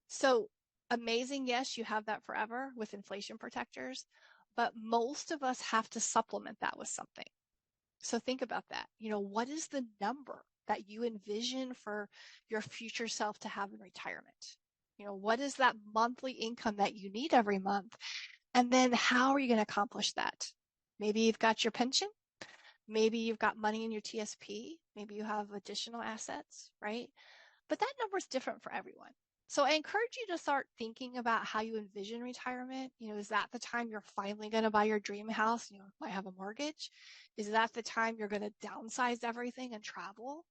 So amazing, yes, you have that forever with inflation protectors, but most of us have to supplement that with something. So think about that. What is the number that you envision for your future self to have in retirement? What is that monthly income that you need every month? And then how are you going to accomplish that? Maybe you've got your pension. Maybe you've got money in your TSP. Maybe you have additional assets, right? But that number is different for everyone. So I encourage you to start thinking about how you envision retirement. Is that the time you're finally going to buy your dream house? Might have a mortgage. Is that the time you're going to downsize everything and travel?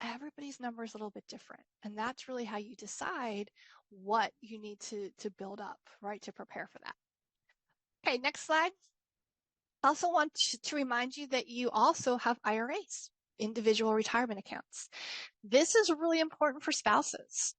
Everybody's number is a little bit different. And that's really how you decide what you need to build up, right, to prepare for that. Okay, next slide. I also want to remind you that you also have IRAs, individual retirement accounts. This is really important for spouses.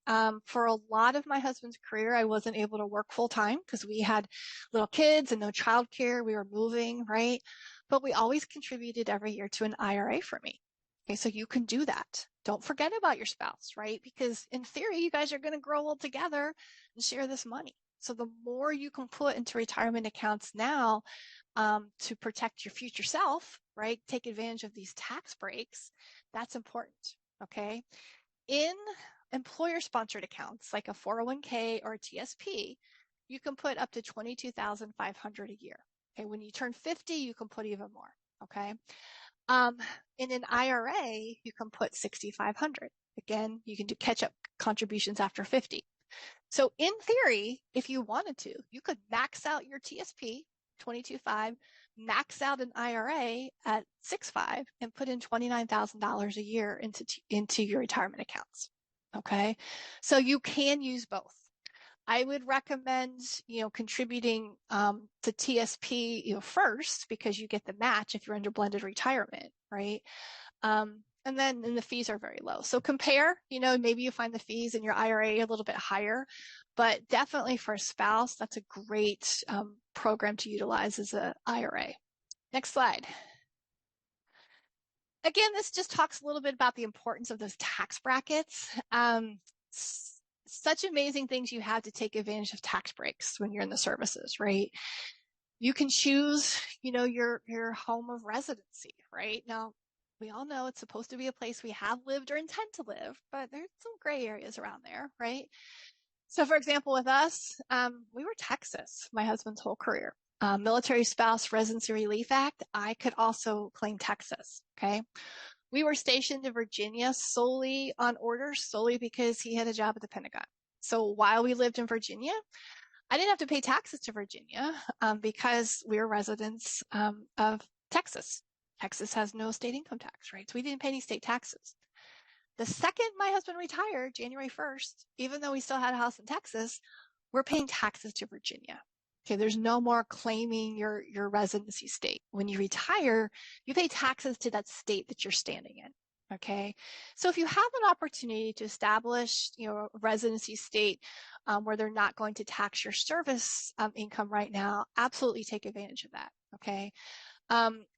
For a lot of my husband's career, I wasn't able to work full time because we had little kids and no childcare. We were moving, right? But we always contributed every year to an IRA for me. Okay, so you can do that. Don't forget about your spouse, right? Because in theory, you guys are going to grow old together and share this money. So the more you can put into retirement accounts now to protect your future self, right? Take advantage of these tax breaks. That's important. Okay. In employer-sponsored accounts like a 401k or a TSP, you can put up to $22,500 a year. Okay. When you turn 50, you can put even more. Okay. In an IRA, you can put $6,500. Again, you can do catch-up contributions after 50. So in theory, if you wanted to, you could max out your TSP, 22.5, max out an IRA at 6.5 and put in $29,000 a year into your retirement accounts. Okay. So you can use both. I would recommend, contributing to TSP, first because you get the match if you're under blended retirement, right? And the fees are very low. So compare, maybe you find the fees in your IRA a little bit higher, but definitely for a spouse, that's a great program to utilize as an IRA. Next slide. Again, this just talks a little bit about the importance of those tax brackets. Such amazing things you have to take advantage of tax breaks when you're in the services, right? You can choose, your home of residency, right? Now, we all know it's supposed to be a place we have lived or intend to live, but there's some gray areas around there, right? So for example, with us, we were Texas, my husband's whole career. Military Spouse Residency Relief Act, I could also claim Texas, okay? We were stationed in Virginia solely on orders, solely because he had a job at the Pentagon. So while we lived in Virginia, I didn't have to pay taxes to Virginia because we're residents of Texas. Texas has no state income tax, right? So we didn't pay any state taxes. The second my husband retired, January 1st, even though we still had a house in Texas, we're paying taxes to Virginia. Okay, there's no more claiming your residency state. When you retire, you pay taxes to that state that you're standing in. Okay, so if you have an opportunity to establish, a residency state where they're not going to tax your service income right now, absolutely take advantage of that. Okay.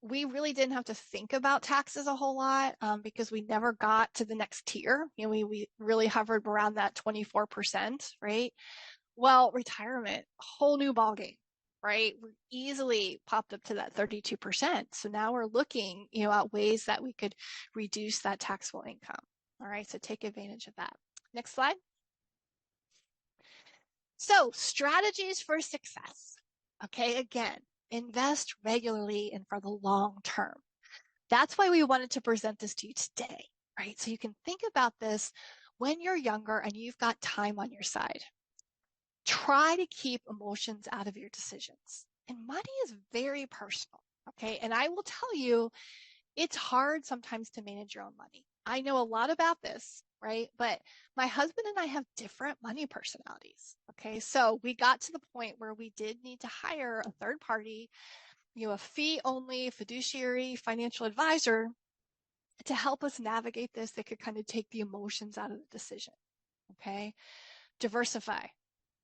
We really didn't have to think about taxes a whole lot because we never got to the next tier. We really hovered around that 24%, right? Well, retirement, a whole new ballgame, right? We easily popped up to that 32%. So now we're looking, at ways that we could reduce that taxable income. All right, so take advantage of that. Next slide. So strategies for success. Okay, again, invest regularly and for the long term. That's why we wanted to present this to you today, right? So you can think about this when you're younger and you've got time on your side. Try to keep emotions out of your decisions. And money is very personal, okay? And I will tell you, it's hard sometimes to manage your own money. I know a lot about this, right? But my husband and I have different money personalities, okay? So we got to the point where we did need to hire a third party, a fee-only fiduciary financial advisor to help us navigate this that could kind of take the emotions out of the decision, okay? Diversify,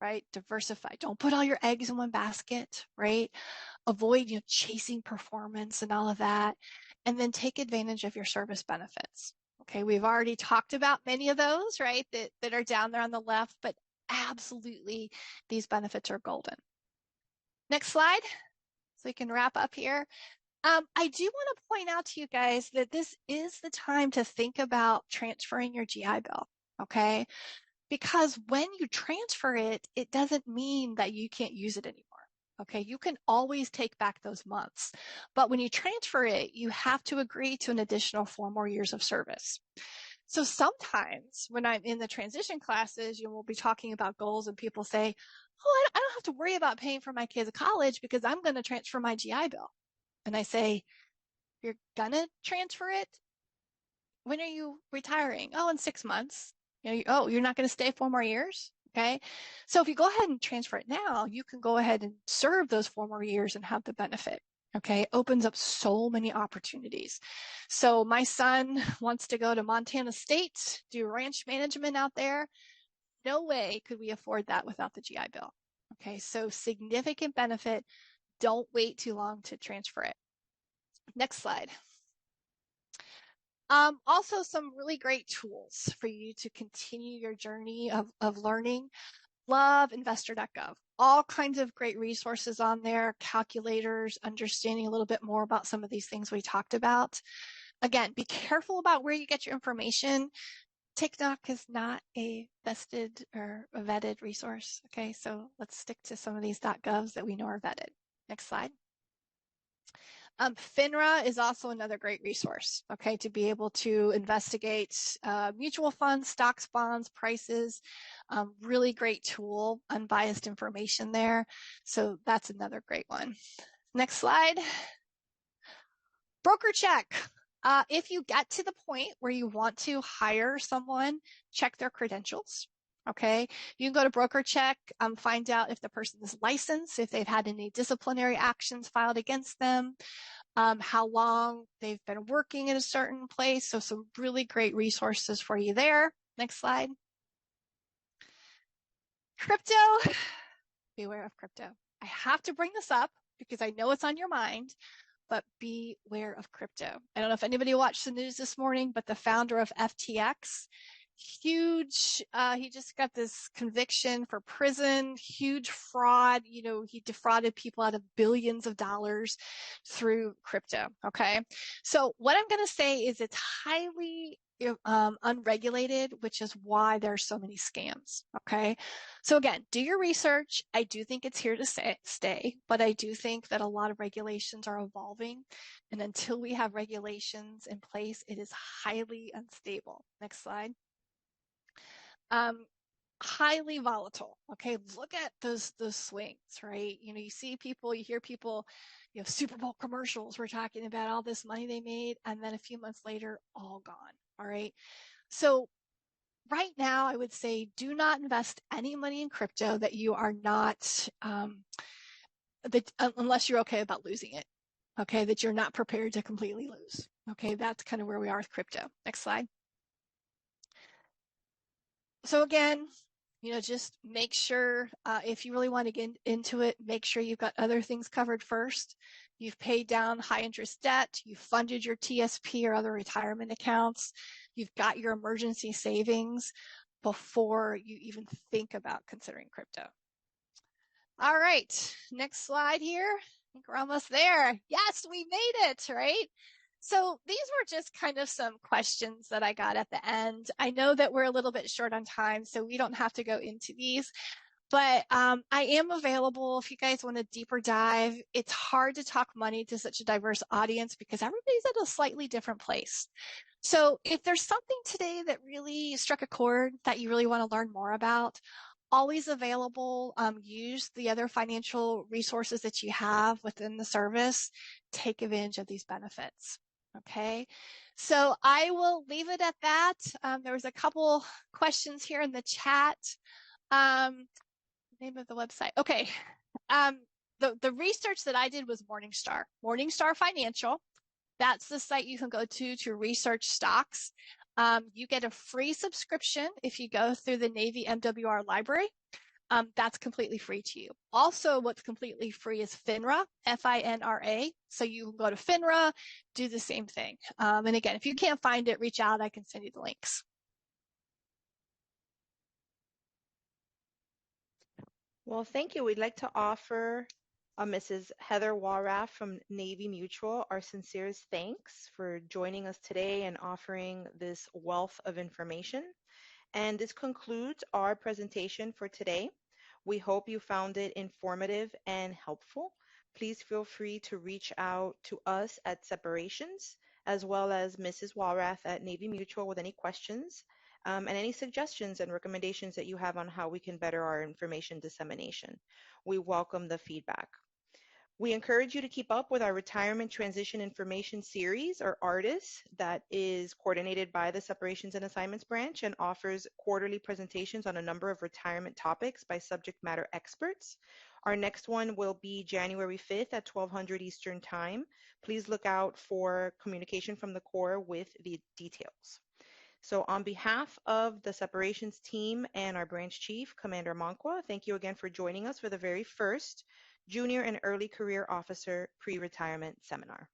right? Diversify. Don't put all your eggs in one basket, right? Avoid, chasing performance and all of that. And then take advantage of your service benefits. Okay, we've already talked about many of those, right, that are down there on the left, but absolutely these benefits are golden. Next slide, so we can wrap up here. I do want to point out to you guys that this is the time to think about transferring your GI Bill, okay? Because when you transfer it, it doesn't mean that you can't use it anymore. Okay, you can always take back those months. But when you transfer it, you have to agree to an additional 4 more years of service. So sometimes when I'm in the transition classes, we'll be talking about goals and people say, oh, I don't have to worry about paying for my kids' college because I'm going to transfer my GI Bill. And I say, you're going to transfer it? When are you retiring? Oh, in 6 months. You're not going to stay 4 more years? Okay. So if you go ahead and transfer it now, you can go ahead and serve those 4 more years and have the benefit. Okay. It opens up so many opportunities. So my son wants to go to Montana State, do ranch management out there. No way could we afford that without the GI Bill. Okay. So significant benefit. Don't wait too long to transfer it. Next slide. Also, some really great tools for you to continue your journey of learning. Love investor.gov. All kinds of great resources on there, calculators, understanding a little bit more about some of these things we talked about. Again, be careful about where you get your information. TikTok is not a vested or a vetted resource. Okay, so let's stick to some of these .govs that we know are vetted. Next slide. FINRA is also another great resource, okay, to be able to investigate mutual funds, stocks, bonds, prices. Really great tool, unbiased information there. So that's another great one. Next slide. Broker check. If you get to the point where you want to hire someone, check their credentials. Okay, you can go to broker check, find out if the person is licensed, if they've had any disciplinary actions filed against them, how long they've been working in a certain place. So some really great resources for you there. Next slide. Crypto. Beware of crypto. I have to bring this up because I know it's on your mind, but beware of crypto. I don't know if anybody watched the news this morning, but the founder of FTX, huge, he just got this conviction for prison, huge fraud. He defrauded people out of billions of dollars through crypto. Okay. So what I'm going to say is it's highly unregulated, which is why there's so many scams. Okay. So again, do your research. I do think it's here to stay, but I do think that a lot of regulations are evolving. And until we have regulations in place, it is highly unstable. Next slide. highly volatile. Okay, look at those swings, right? You know, you see people, you hear people, you know, Super Bowl commercials were talking about all this money they made, and then a few months later, all gone. All right. So right now, I would say do not invest any money in crypto that you are not, unless you're okay about losing it. Okay, that you're not prepared to completely lose. Okay, that's kind of where we are with crypto. Next slide. So again, you know, just make sure if you really want to get into it, make sure you've got other things covered first. You've paid down high interest debt, you've funded your TSP or other retirement accounts, you've got your emergency savings before you even think about considering crypto. All right, next slide here. I think we're almost there. Yes, we made it, right? So these were just kind of some questions that I got at the end. I know that we're a little bit short on time, so we don't have to go into these, but I am available if you guys want a deeper dive. It's hard to talk money to such a diverse audience because everybody's at a slightly different place. So if there's something today that really struck a chord that you really want to learn more about, always available. Use the other financial resources that you have within the service. Take advantage of these benefits. Okay, so I will leave it at that. There was a couple questions here in the chat. Name of the website. Okay, the research that I did was Morningstar Financial. That's the site you can go to research stocks. You get a free subscription if you go through the Navy MWR library. That's completely free to you. Also, what's completely free is FINRA, F-I-N-R-A. So you can go to FINRA, do the same thing. And again, if you can't find it, reach out. I can send you the links. Well, thank you. We'd like to offer Mrs. Heather Walraff from Navy Mutual our sincerest thanks for joining us today and offering this wealth of information. And this concludes our presentation for today. We hope you found it informative and helpful. Please feel free to reach out to us at Separations, as well as Mrs. Walrath at Navy Mutual with any questions and any suggestions and recommendations that you have on how we can better our information dissemination. We welcome the feedback. We encourage you to keep up with our Retirement Transition Information Series, or ARTIS, that is coordinated by the Separations and Assignments Branch and offers quarterly presentations on a number of retirement topics by subject matter experts. Our next one will be January 5th at 1200 Eastern Time. Please look out for communication from the Corps with the details. So on behalf of the Separations team and our branch chief, Commander Manqua, thank you again for joining us for the very first Junior and Early Career Officer Pre-Retirement Seminar.